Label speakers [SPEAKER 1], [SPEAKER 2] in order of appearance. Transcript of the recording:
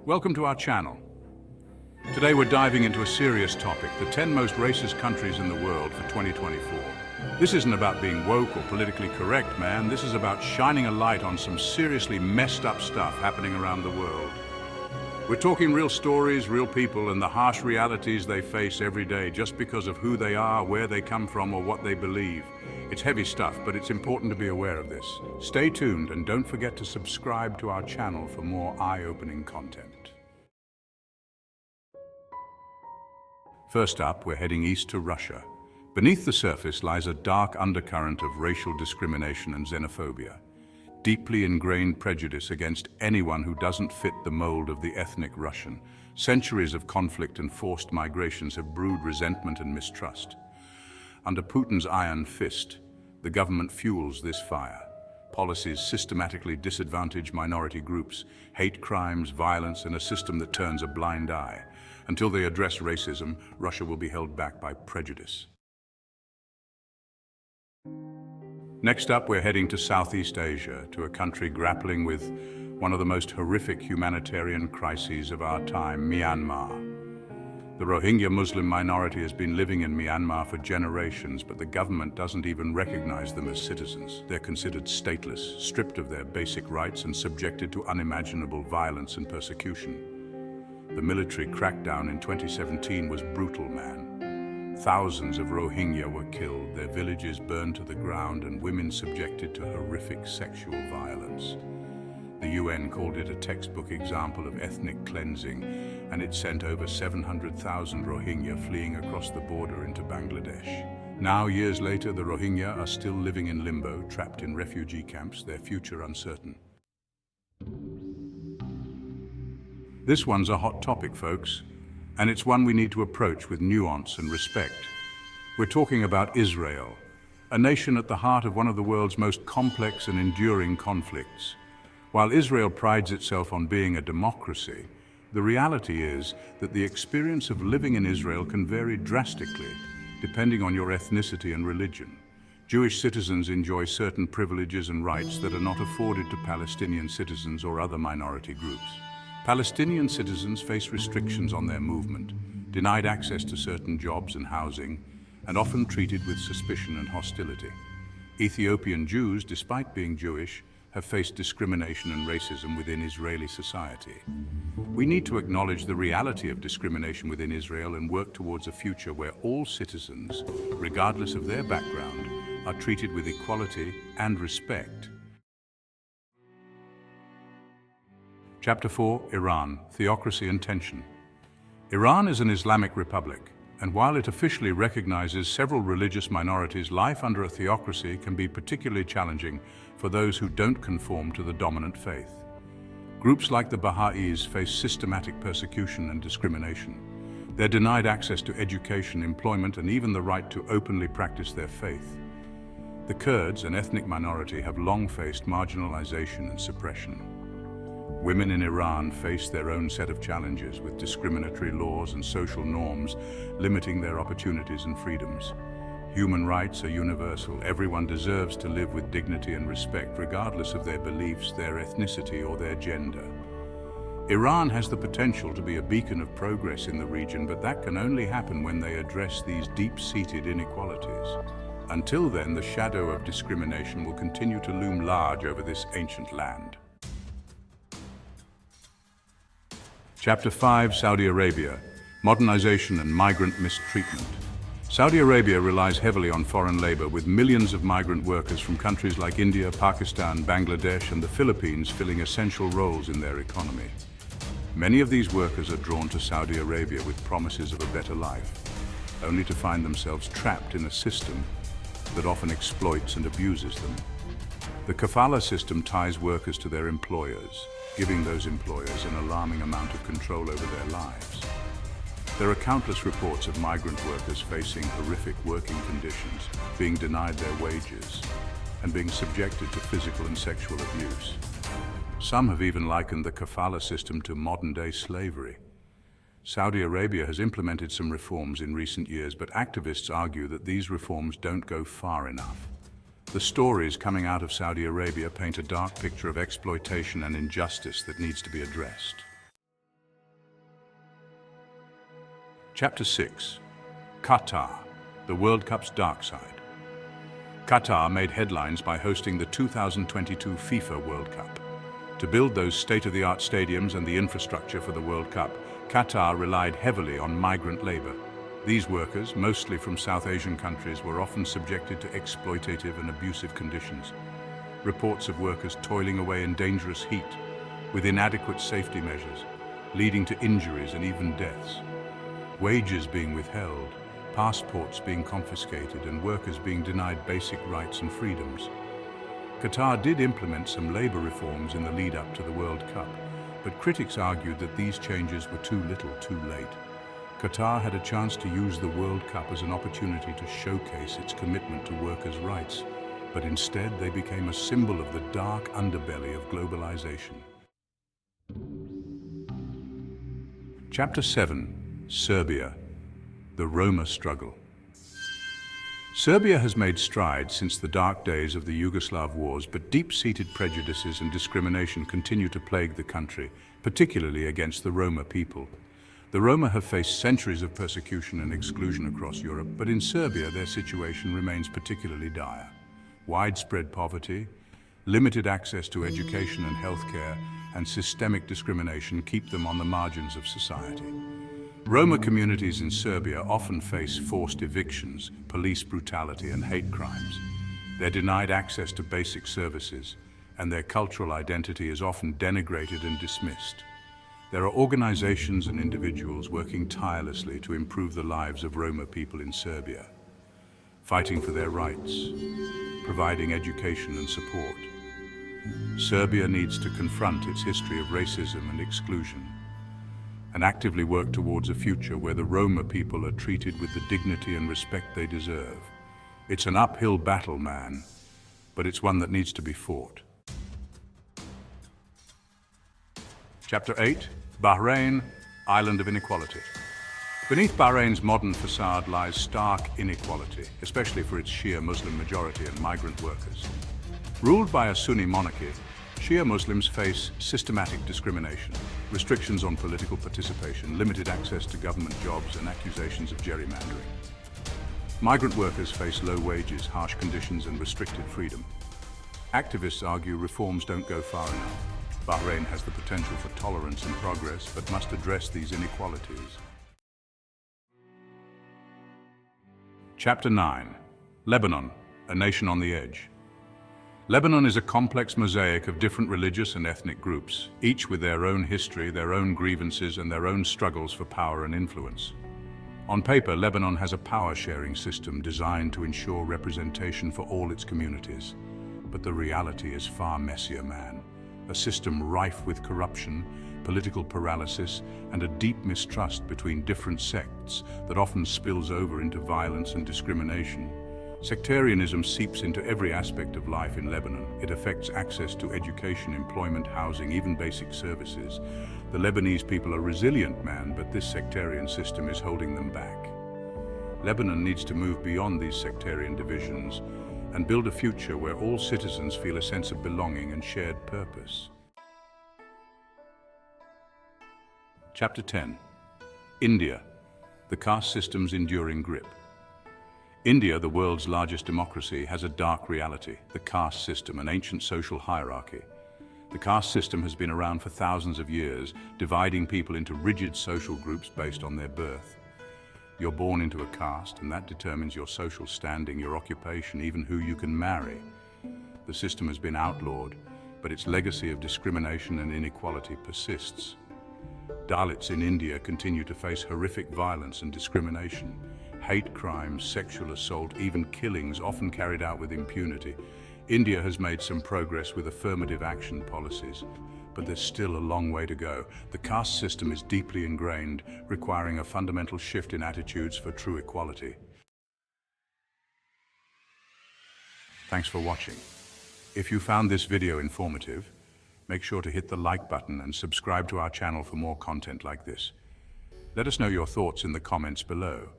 [SPEAKER 1] Welcome to our channel. Today we're diving into a serious topic, the 10 most racist countries in the world for 2024. This isn't about being woke or politically correct, man. This is about shining a light on some seriously messed up stuff happening around the world. We're talking real stories, real people, and the harsh realities they face every day just because of who they are, where they come from, or what they believe. It's heavy stuff, but it's important to be aware of this. Stay tuned and don't forget to subscribe to our channel for more eye-opening content. First up, we're heading east to Russia. Beneath the surface lies a dark undercurrent of racial discrimination and xenophobia. Deeply ingrained prejudice against anyone who doesn't fit the mold of the ethnic Russian. Centuries of conflict and forced migrations have brewed resentment and mistrust. Under Putin's iron fist, the government fuels this fire. Policies systematically disadvantage minority groups, hate crimes, violence, and a system that turns a blind eye. Until they address racism, Russia will be held back by prejudice. Next up, we're heading to Southeast Asia, to a country grappling with one of the most horrific humanitarian crises of our time, Myanmar. The Rohingya Muslim minority has been living in Myanmar for generations, but the government doesn't even recognize them as citizens. They're considered stateless, stripped of their basic rights, and subjected to unimaginable violence and persecution. The military crackdown in 2017 was brutal, man. Thousands of Rohingya were killed, their villages burned to the ground, and women subjected to horrific sexual violence. The UN called it a textbook example of ethnic cleansing, and it sent over 700,000 Rohingya fleeing across the border into Bangladesh. Now, years later, the Rohingya are still living in limbo, trapped in refugee camps, their future uncertain. This one's a hot topic, folks, and it's one we need to approach with nuance and respect. We're talking about Israel, a nation at the heart of one of the world's most complex and enduring conflicts. While Israel prides itself on being a democracy, the reality is that the experience of living in Israel can vary drastically, depending on your ethnicity and religion. Jewish citizens enjoy certain privileges and rights that are not afforded to Palestinian citizens or other minority groups. Palestinian citizens face restrictions on their movement, denied access to certain jobs and housing, and often treated with suspicion and hostility. Ethiopian Jews, despite being Jewish, have faced discrimination and racism within Israeli society. We need to acknowledge the reality of discrimination within Israel and work towards a future where all citizens, regardless of their background, are treated with equality and respect. Chapter 4, Iran, Theocracy and Tension. Iran is an Islamic republic, and while it officially recognizes several religious minorities, life under a theocracy can be particularly challenging for those who don't conform to the dominant faith. Groups like the Baha'is face systematic persecution and discrimination. They're denied access to education, employment, and even the right to openly practice their faith. The Kurds, an ethnic minority, have long faced marginalization and suppression. Women in Iran face their own set of challenges, with discriminatory laws and social norms limiting their opportunities and freedoms. Human rights are universal. Everyone deserves to live with dignity and respect, regardless of their beliefs, their ethnicity, or their gender. Iran has the potential to be a beacon of progress in the region, but that can only happen when they address these deep-seated inequalities. Until then, the shadow of discrimination will continue to loom large over this ancient land. Chapter 5, Saudi Arabia, Modernization and Migrant Mistreatment. Saudi Arabia relies heavily on foreign labor, with millions of migrant workers from countries like India, Pakistan, Bangladesh, and the Philippines filling essential roles in their economy. Many of these workers are drawn to Saudi Arabia with promises of a better life, only to find themselves trapped in a system that often exploits and abuses them. The kafala system ties workers to their employers, giving those employers an alarming amount of control over their lives. There are countless reports of migrant workers facing horrific working conditions, being denied their wages, and being subjected to physical and sexual abuse. Some have even likened the kafala system to modern-day slavery. Saudi Arabia has implemented some reforms in recent years, but activists argue that these reforms don't go far enough. The stories coming out of Saudi Arabia paint a dark picture of exploitation and injustice that needs to be addressed. Chapter 6. Qatar, the World Cup's dark side. Qatar made headlines by hosting the 2022 FIFA World Cup. To build those state-of-the-art stadiums and the infrastructure for the World Cup, Qatar relied heavily on migrant labor. These workers, mostly from South Asian countries, were often subjected to exploitative and abusive conditions. Reports of workers toiling away in dangerous heat, with inadequate safety measures, leading to injuries and even deaths. Wages being withheld, passports being confiscated, and workers being denied basic rights and freedoms. Qatar did implement some labor reforms in the lead-up to the World Cup, but critics argued that these changes were too little, too late. Qatar had a chance to use the World Cup as an opportunity to showcase its commitment to workers' rights, but instead they became a symbol of the dark underbelly of globalization. Chapter 7. Serbia, the Roma struggle. Serbia has made strides since the dark days of the Yugoslav wars, but deep-seated prejudices and discrimination continue to plague the country, particularly against the Roma people. The Roma have faced centuries of persecution and exclusion across Europe, but in Serbia their situation remains particularly dire. Widespread poverty, limited access to education and healthcare, and systemic discrimination keep them on the margins of society. Roma communities in Serbia often face forced evictions, police brutality, and hate crimes. They're denied access to basic services, and their cultural identity is often denigrated and dismissed. There are organizations and individuals working tirelessly to improve the lives of Roma people in Serbia, fighting for their rights, providing education and support. Serbia needs to confront its history of racism and exclusion, and actively work towards a future where the Roma people are treated with the dignity and respect they deserve. It's an uphill battle, man, but it's one that needs to be fought. Chapter 8. Bahrain, Island of Inequality. Beneath Bahrain's modern facade lies stark inequality, especially for its Shia Muslim majority and migrant workers. Ruled by a Sunni monarchy, Shia Muslims face systematic discrimination, restrictions on political participation, limited access to government jobs, and accusations of gerrymandering. Migrant workers face low wages, harsh conditions, and restricted freedom. Activists argue reforms don't go far enough. Bahrain has the potential for tolerance and progress, but must address these inequalities. Chapter 9. Lebanon, a nation on the edge. Lebanon is a complex mosaic of different religious and ethnic groups, each with their own history, their own grievances, and their own struggles for power and influence. On paper, Lebanon has a power-sharing system designed to ensure representation for all its communities. But the reality is far messier, man. A system rife with corruption, political paralysis, and a deep mistrust between different sects that often spills over into violence and discrimination. Sectarianism seeps into every aspect of life in Lebanon. It affects access to education, employment, housing, even basic services. The Lebanese people are resilient, man, but this sectarian system is holding them back. Lebanon needs to move beyond these sectarian divisions and build a future where all citizens feel a sense of belonging and shared purpose. Chapter 10. India, the caste system's enduring grip. India, the world's largest democracy, has a dark reality, the caste system, an ancient social hierarchy. The caste system has been around for thousands of years, dividing people into rigid social groups based on their birth. You're born into a caste, and that determines your social standing, your occupation, even who you can marry. The system has been outlawed, but its legacy of discrimination and inequality persists. Dalits in India continue to face horrific violence and discrimination. Hate crimes, sexual assault, even killings, often carried out with impunity. India has made some progress with affirmative action policies, but there's still a long way to go. The caste system is deeply ingrained, requiring a fundamental shift in attitudes for true equality. Thanks for watching. If you found this video informative, make sure to hit the like button and subscribe to our channel for more content like this. Let us know your thoughts in the comments below.